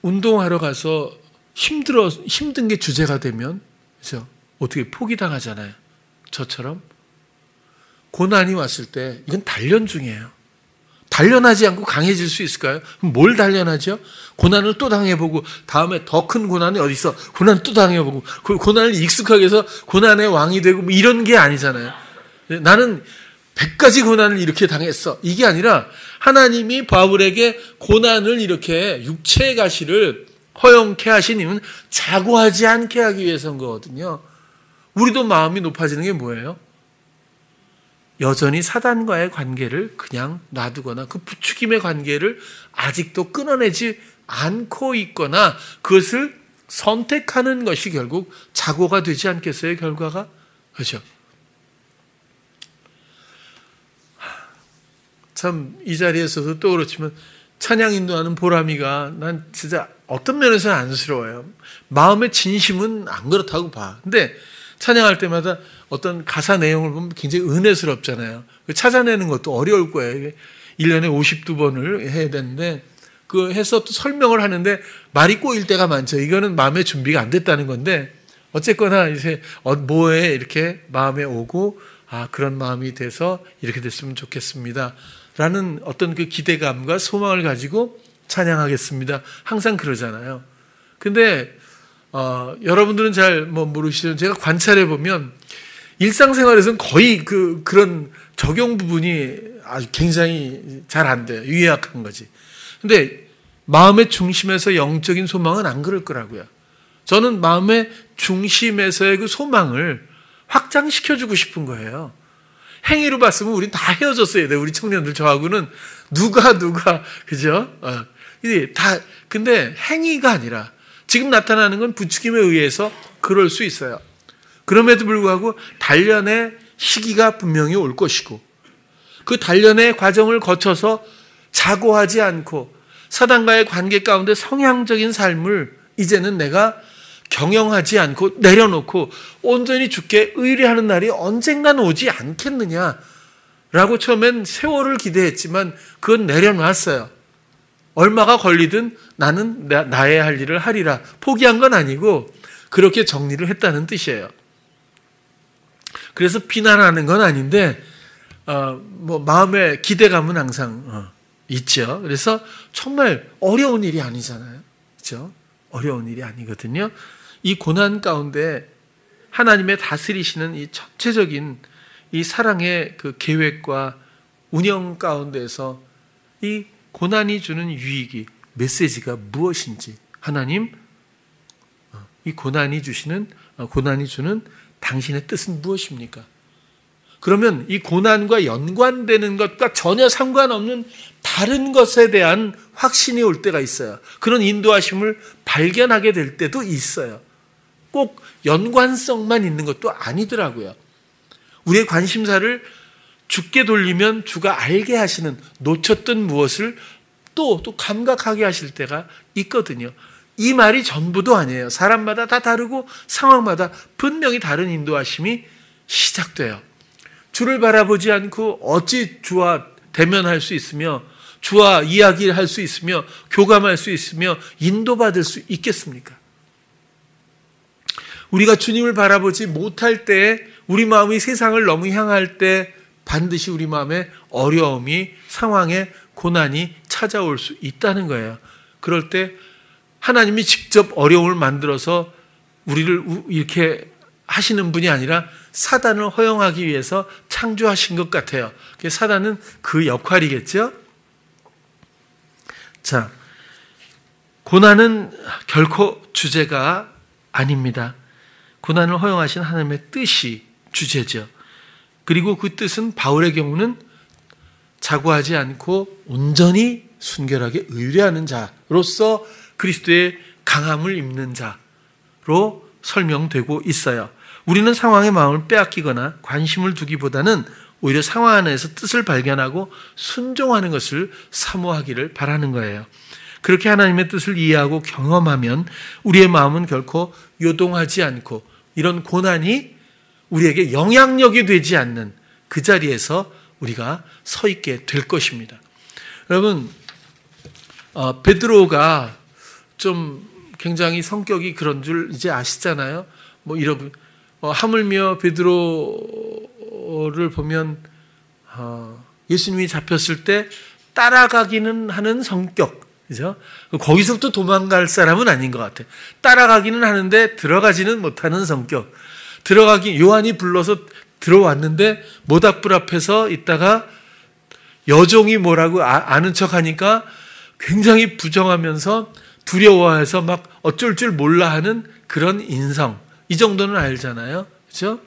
운동하러 가서 힘든 게 주제가 되면 그죠? 어떻게 포기당하잖아요. 저처럼. 고난이 왔을 때 이건 단련 중이에요. 단련하지 않고 강해질 수 있을까요? 그럼 뭘 단련하죠? 고난을 또 당해보고 다음에 더 큰 고난이 어디 있어? 고난 또 당해보고 고난을 익숙하게 해서 고난의 왕이 되고 이런 게 아니잖아요. 나는 100가지 고난을 이렇게 당했어. 이게 아니라 하나님이 바울에게 고난을 이렇게 육체의 가시를 허용케 하신 이유는 자고하지 않게 하기 위해서인 거거든요. 우리도 마음이 높아지는 게 뭐예요? 여전히 사단과의 관계를 그냥 놔두거나 그 부추김의 관계를 아직도 끊어내지 않고 있거나 그것을 선택하는 것이 결국 자고가 되지 않겠어요? 결과가? 그렇죠? 참 이 자리에서도 또 그렇지만 찬양 인도하는 보람이가 난 진짜 어떤 면에서는 안쓰러워요. 마음의 진심은 안 그렇다고 봐. 근데 찬양할 때마다 어떤 가사 내용을 보면 굉장히 은혜스럽잖아요. 찾아내는 것도 어려울 거예요. 1년에 52번을 해야 되는데 그 해서 또 설명을 하는데 말이 꼬일 때가 많죠. 이거는 마음의 준비가 안 됐다는 건데 어쨌거나 이제 뭐에 이렇게 마음에 오고 그런 마음이 돼서 이렇게 됐으면 좋겠습니다. 라는 어떤 그 기대감과 소망을 가지고 찬양하겠습니다. 항상 그러잖아요. 근데 여러분들은 잘 모르시죠. 제가 관찰해 보면 일상생활에서는 거의 그런 적용 부분이 아주 굉장히 잘 안 돼요. 유약한 거지. 근데 마음의 중심에서 영적인 소망은 안 그럴 거라고요. 저는 마음의 중심에서의 그 소망을 확장시켜주고 싶은 거예요. 행위로 봤으면 우린 다 헤어졌어야 돼. 우리 청년들 저하고는 누가 그죠? 근데 행위가 아니라 지금 나타나는 건 부추김에 의해서 그럴 수 있어요. 그럼에도 불구하고 단련의 시기가 분명히 올 것이고 그 단련의 과정을 거쳐서 자고하지 않고 사단과의 관계 가운데 성향적인 삶을 이제는 내가 경영하지 않고 내려놓고 온전히 주께 의뢰하는 날이 언젠간 오지 않겠느냐라고 처음엔 세월을 기대했지만 그건 내려놨어요. 얼마가 걸리든 나는 나의 할 일을 하리라. 포기한 건 아니고 그렇게 정리를 했다는 뜻이에요. 그래서 비난하는 건 아닌데 마음의 기대감은 항상 있죠. 그래서 정말 어려운 일이 아니잖아요. 그렇죠? 어려운 일이 아니거든요. 이 고난 가운데 하나님의 다스리시는 이 전체적인 이 사랑의 그 계획과 운영 가운데서 이 고난이 주는 유익이 메시지가 무엇인지 하나님 이 고난이 주는 당신의 뜻은 무엇입니까? 그러면 이 고난과 연관되는 것과 전혀 상관없는 다른 것에 대한 확신이 올 때가 있어요. 그런 인도하심을 발견하게 될 때도 있어요. 꼭 연관성만 있는 것도 아니더라고요. 우리의 관심사를 주께 돌리면 주가 알게 하시는 놓쳤던 무엇을 또 감각하게 하실 때가 있거든요. 이 말이 전부도 아니에요. 사람마다 다 다르고 상황마다 분명히 다른 인도하심이 시작돼요. 주를 바라보지 않고 어찌 주와 대면할 수 있으며 주와 이야기를 할 수 있으며 교감할 수 있으며 인도받을 수 있겠습니까? 우리가 주님을 바라보지 못할 때 우리 마음이 세상을 너무 향할 때 반드시 우리 마음에 어려움이 상황에 고난이 찾아올 수 있다는 거예요. 그럴 때 하나님이 직접 어려움을 만들어서 우리를 이렇게 하시는 분이 아니라 사단을 허용하기 위해서 창조하신 것 같아요. 사단은 그 역할이겠죠. 자, 고난은 결코 주제가 아닙니다. 고난을 허용하신 하나님의 뜻이 주제죠. 그리고 그 뜻은 바울의 경우는 자고하지 않고 온전히 순결하게 의뢰하는 자로서 그리스도의 강함을 입는 자로 설명되고 있어요. 우리는 상황의 마음을 빼앗기거나 관심을 두기보다는 오히려 상황 안에서 뜻을 발견하고 순종하는 것을 사모하기를 바라는 거예요. 그렇게 하나님의 뜻을 이해하고 경험하면 우리의 마음은 결코 요동하지 않고 이런 고난이 우리에게 영향력이 되지 않는 그 자리에서 우리가 서 있게 될 것입니다. 여러분, 베드로가 좀 굉장히 성격이 그런 줄 이제 아시잖아요. 여러분, 하물며 베드로를 보면 예수님이 잡혔을 때 따라가기는 하는 성격, 그죠? 거기서부터 도망갈 사람은 아닌 것 같아. 따라가기는 하는데 들어가지는 못하는 성격. 요한이 불러서 들어왔는데 모닥불 앞에서 있다가 여종이 뭐라고 아는 척하니까 굉장히 부정하면서 두려워해서 막 어쩔 줄 몰라 하는 그런 인성. 이 정도는 알잖아요. 그렇죠?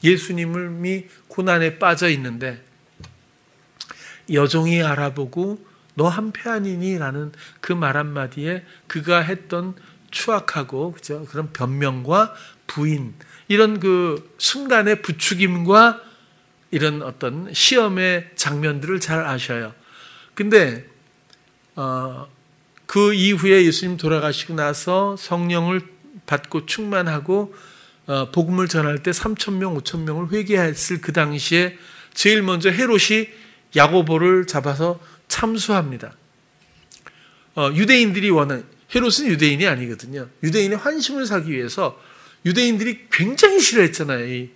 예수님이 고난에 빠져 있는데 여종이 알아보고 너 한패아니니? 라는 그 말 한마디에 그가 했던 추악하고, 그죠? 그런 변명과 부인, 이런 그 순간의 부추김과 이런 어떤 시험의 장면들을 잘 아셔요. 근데 그 이후에 예수님 돌아가시고 나서 성령을 받고 충만하고 복음을 전할 때 3,000명, 5,000명을 회개했을 그 당시에 제일 먼저 헤롯이 야고보를 잡아서 참수합니다. 유대인들이 원하는, 헤롯은 유대인이 아니거든요. 유대인의 환심을 사기 위해서 유대인들이 굉장히 싫어했잖아요. 이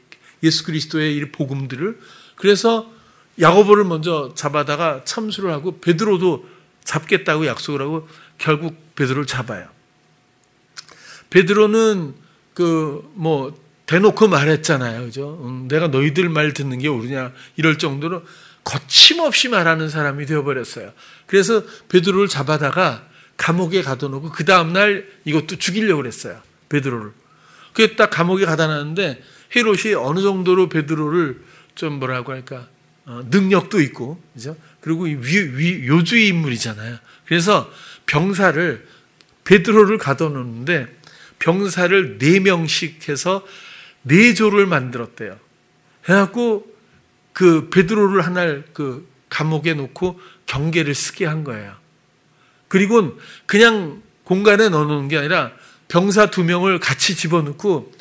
예수 그리스도의 이 복음들을. 그래서 야고보를 먼저 잡아다가 참수를 하고 베드로도 잡겠다고 약속을 하고 결국 베드로를 잡아요. 베드로는 대놓고 말했잖아요. 그죠? 내가 너희들 말 듣는 게 옳으냐 이럴 정도로 거침없이 말하는 사람이 되어버렸어요. 그래서 베드로를 잡아다가 감옥에 가둬놓고 그 다음날 이것도 죽이려고 그랬어요. 베드로를. 그게 딱 감옥에 가다 놨는데 헤롯이 어느 정도로 베드로를 좀 뭐라고 할까, 능력도 있고, 그죠? 그리고 요주의 인물이잖아요. 그래서 병사를, 베드로를 가둬놓는데 병사를 4명씩 해서 4조를 만들었대요. 해갖고 그 베드로를 하나 그 감옥에 놓고 경계를 쓰게 한 거예요. 그리고 그냥 공간에 넣어놓은 게 아니라 병사 2명을 같이 집어넣고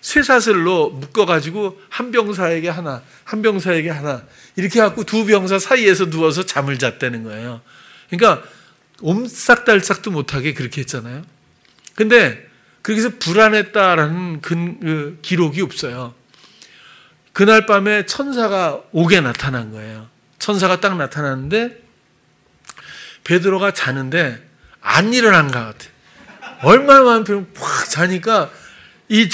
쇠사슬로 묶어가지고 한 병사에게 하나, 한 병사에게 하나 이렇게 해갖고 2병사 사이에서 누워서 잠을 잤다는 거예요. 그러니까 옴싹달싹도 못하게 그렇게 했잖아요. 근데 그렇게 해서 불안했다라는 그 기록이 없어요. 그날 밤에 천사가 옥에 나타난 거예요. 천사가 딱 나타났는데 베드로가 자는데 안 일어난 것 같아. 얼마나 많은 병 확 자니까 이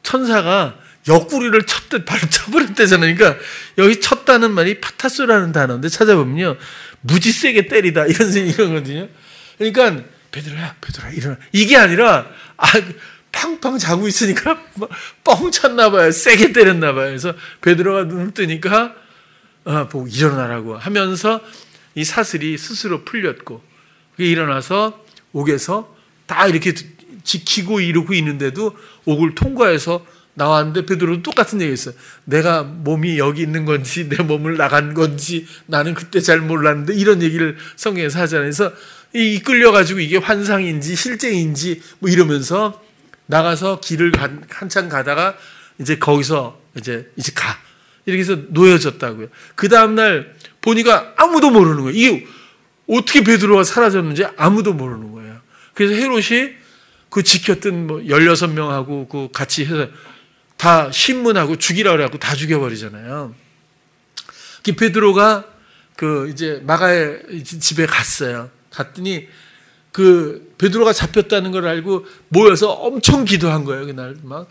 천사가 옆구리를 쳤대, 바로 쳐버렸대잖아요. 그러니까 여기 쳤다는 말이 파타스라는 단어인데 찾아보면요, 무지 세게 때리다 이런 거거든요. 그러니까 베드로야 일어나, 이게 아니라 팡팡 자고 있으니까 뻥 쳤나 봐요. 세게 때렸나 봐요. 그래서 베드로가 눈을 뜨니까 보고 일어나라고 하면서 이 사슬이 스스로 풀렸고, 그게 일어나서 옥에서 다 이렇게 지키고 이러고 있는데도 옥을 통과해서 나왔는데 베드로는 똑같은 얘기했어요. 내가 몸이 여기 있는 건지 내 몸을 나간 건지 나는 그때 잘 몰랐는데, 이런 얘기를 성경에서 하잖아요. 그래서 이끌려가지고 이게 환상인지 실제인지 뭐 이러면서 나가서 길을 한참 가다가 이제 거기서 이제 가. 이렇게 해서 놓여졌다고요. 그 다음날 보니까 아무도 모르는 거예요. 이게 어떻게 베드로가 사라졌는지 아무도 모르는 거예요. 그래서 헤롯이 그 지켰던 16명하고 그 같이 해서 다 신문하고 죽이라고 그래갖고 다 죽여버리잖아요. 그 베드로가 이제 마가의 집에 갔어요. 갔더니 그 베드로가 잡혔다는 걸 알고 모여서 엄청 기도한 거예요. 그날 막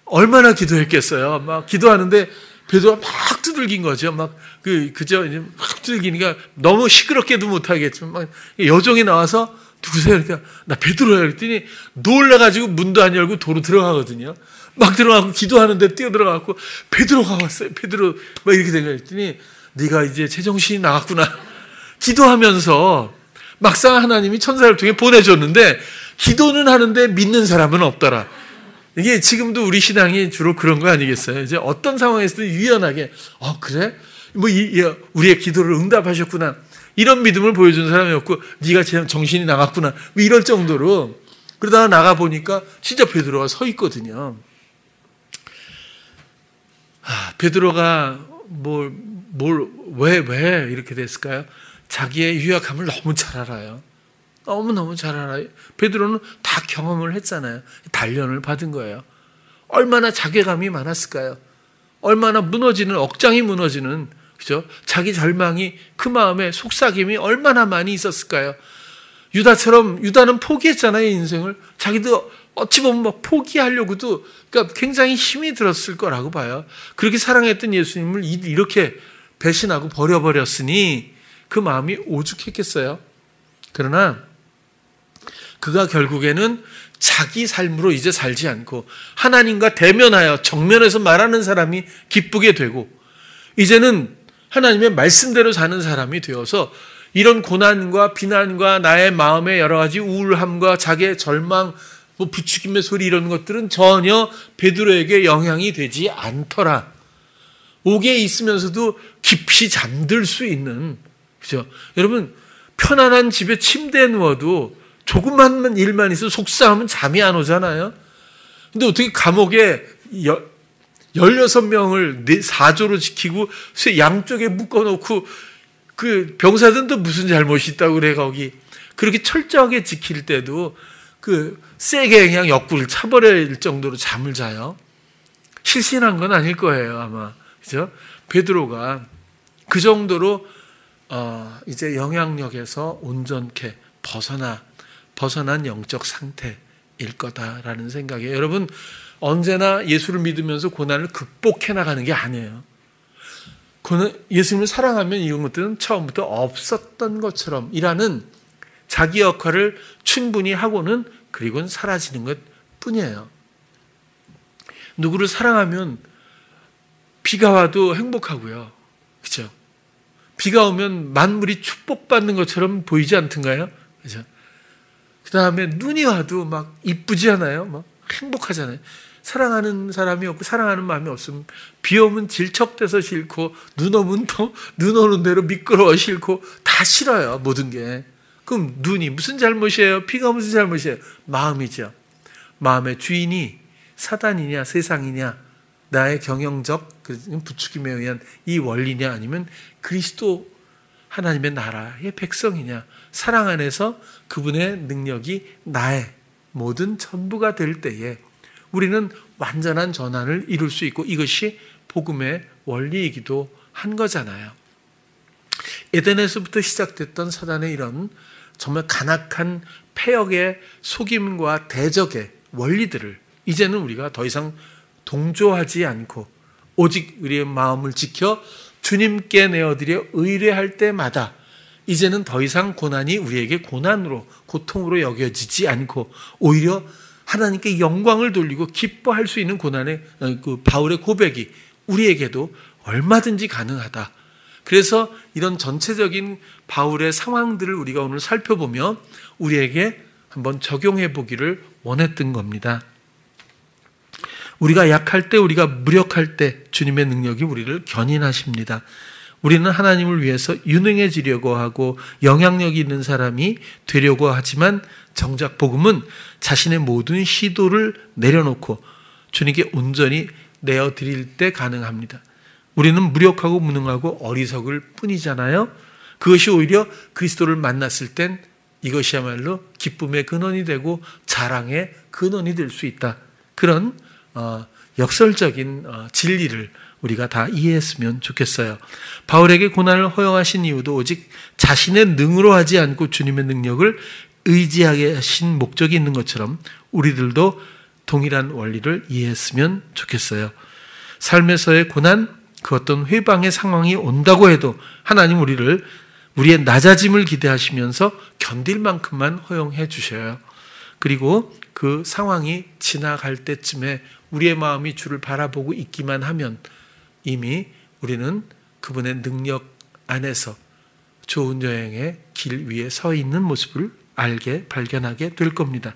얼마나 기도했겠어요. 막 기도하는데 베드로가 막 두들긴 거죠. 막 그저 이제 막 두들기니까 너무 시끄럽게도 못하겠지만 막 여종이 나와서 누구세요? 그러니까 나 베드로야 그랬더니 놀라가지고 문도 안 열고 도로 들어가거든요. 막 들어가고 기도하는데 뛰어 들어가고 베드로가 왔어요. 베드로 막 이렇게 된 거예요. 그랬더니 네가 이제 제정신이 나갔구나. 기도하면서 막상 하나님이 천사를 통해 보내줬는데 기도는 하는데 믿는 사람은 없더라. 이게 지금도 우리 신앙이 주로 그런 거 아니겠어요? 이제 어떤 상황에서도 유연하게 그래? 우리의 기도를 응답하셨구나. 이런 믿음을 보여준 사람이 없고 네가 정신이 나갔구나. 뭐 이럴 정도로. 그러다가 나가 보니까 진짜 베드로가 서 있거든요. 베드로가 왜 이렇게 됐을까요? 자기의 유약함을 너무 잘 알아요. 너무너무 잘 알아요. 베드로는 다 경험을 했잖아요. 단련을 받은 거예요. 얼마나 자괴감이 많았을까요? 얼마나 억장이 무너지는, 그죠? 자기 절망이, 그 마음에 속삭임이 얼마나 많이 있었을까요? 유다는 포기했잖아요, 인생을. 자기도 어찌 보면 막 포기하려고도 그러니까 굉장히 힘이 들었을 거라고 봐요. 그렇게 사랑했던 예수님을 이렇게 배신하고 버려버렸으니 그 마음이 오죽했겠어요. 그러나 그가 결국에는 자기 삶으로 이제 살지 않고 하나님과 대면하여 정면에서 말하는 사람이 기쁘게 되고 이제는 하나님의 말씀대로 사는 사람이 되어서 이런 고난과 비난과 나의 마음의 여러 가지 우울함과 자기의 절망, 부추김의 소리 이런 것들은 전혀 베드로에게 영향이 되지 않더라. 옥에 있으면서도 깊이 잠들 수 있는, 그죠? 여러분, 편안한 집에 침대에 누워도 조그만 일만 있어도 속상하면 잠이 안 오잖아요. 근데 어떻게 감옥에 16명을 4조로 지키고 양쪽에 묶어놓고 그 병사들도 무슨 잘못이 있다고 그래 거기. 그렇게 철저하게 지킬 때도 그 세게 그냥 옆구리를 차버릴 정도로 잠을 자요. 실신한 건 아닐 거예요 아마. 그죠? 베드로가 그 정도로 이제 영향력에서 온전케 벗어난 영적 상태일 거다라는 생각이에요. 여러분 언제나 예수를 믿으면서 고난을 극복해 나가는 게 아니에요. 예수님을 사랑하면 이런 것들은 처음부터 없었던 것처럼 이라는 자기 역할을 충분히 하고는 그리고는 사라지는 것 뿐이에요. 누구를 사랑하면 비가 와도 행복하고요. 그죠? 비가 오면 만물이 축복받는 것처럼 보이지 않던가요? 그죠? 그 다음에 눈이 와도 막 이쁘지 않아요? 막 행복하잖아요. 사랑하는 사람이 없고 사랑하는 마음이 없으면 비 오면 질척대서 싫고 눈 오면 또 눈 오는 대로 미끄러워 싫고 다 싫어요. 모든 게. 그럼 눈이 무슨 잘못이에요? 비가 무슨 잘못이에요? 마음이죠. 마음의 주인이 사단이냐 세상이냐 나의 경영적 부추김에 의한 이 원리냐 아니면 그리스도 하나님의 나라의 백성이냐 사랑 안에서 그분의 능력이 나의 모든 전부가 될 때에 우리는 완전한 전환을 이룰 수 있고 이것이 복음의 원리이기도 한 거잖아요. 에덴에서부터 시작됐던 사단의 이런 정말 간악한 패역의 속임과 대적의 원리들을 이제는 우리가 더 이상 동조하지 않고 오직 우리의 마음을 지켜 주님께 내어드려 의뢰할 때마다 이제는 더 이상 고난이 우리에게 고난으로 고통으로 여겨지지 않고 오히려 하나님께 영광을 돌리고 기뻐할 수 있는 고난의 그 바울의 고백이 우리에게도 얼마든지 가능하다. 그래서 이런 전체적인 바울의 상황들을 우리가 오늘 살펴보며 우리에게 한번 적용해 보기를 원했던 겁니다. 우리가 약할 때, 우리가 무력할 때 주님의 능력이 우리를 견인하십니다. 우리는 하나님을 위해서 유능해지려고 하고 영향력 있는 사람이 되려고 하지만 정작 복음은 자신의 모든 시도를 내려놓고 주님께 온전히 내어드릴 때 가능합니다. 우리는 무력하고 무능하고 어리석을 뿐이잖아요. 그것이 오히려 그리스도를 만났을 땐 이것이야말로 기쁨의 근원이 되고 자랑의 근원이 될 수 있다. 그런 역설적인 진리를 우리가 다 이해했으면 좋겠어요. 바울에게 고난을 허용하신 이유도 오직 자신의 능으로 하지 않고 주님의 능력을 의지하게 하신 목적이 있는 것처럼 우리들도 동일한 원리를 이해했으면 좋겠어요. 삶에서의 고난, 그 어떤 회방의 상황이 온다고 해도 하나님 우리의 낮아짐을 기대하시면서 견딜 만큼만 허용해 주셔요. 그리고 그 상황이 지나갈 때쯤에 우리의 마음이 주를 바라보고 있기만 하면 이미 우리는 그분의 능력 안에서 좋은 여행의 길 위에 서 있는 모습을 발견하게 될 겁니다.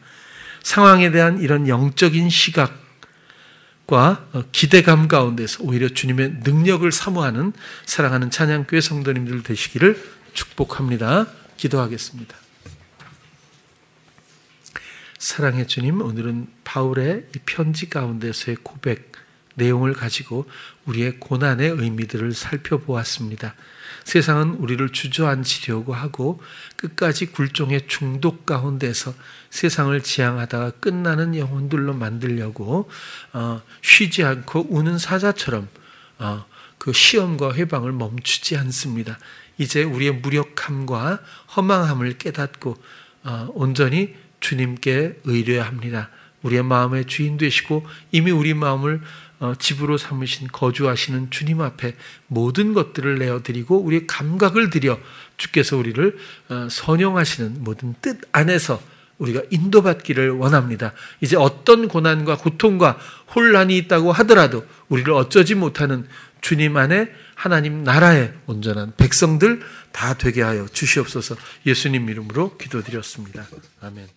상황에 대한 이런 영적인 시각과 기대감 가운데서 오히려 주님의 능력을 사모하는 사랑하는 찬양교회 성도님들 되시기를 축복합니다. 기도하겠습니다. 사랑의 주님, 오늘은 바울의 이 편지 가운데서의 고백 내용을 가지고 우리의 고난의 의미들을 살펴보았습니다. 세상은 우리를 주저앉히려고 하고 끝까지 굴종의 중독 가운데서 세상을 지향하다가 끝나는 영혼들로 만들려고 쉬지 않고 우는 사자처럼 그 시험과 회방을 멈추지 않습니다. 이제 우리의 무력함과 허망함을 깨닫고 온전히 주님께 의뢰합니다. 우리의 마음의 주인 되시고 이미 우리 마음을 집으로 삼으신 거주하시는 주님 앞에 모든 것들을 내어드리고 우리의 감각을 드려 주께서 우리를 선용하시는 모든 뜻 안에서 우리가 인도받기를 원합니다. 이제 어떤 고난과 고통과 혼란이 있다고 하더라도 우리를 어쩌지 못하는 주님 안에 하나님 나라의 온전한 백성들 다 되게 하여 주시옵소서. 예수님 이름으로 기도드렸습니다. 아멘.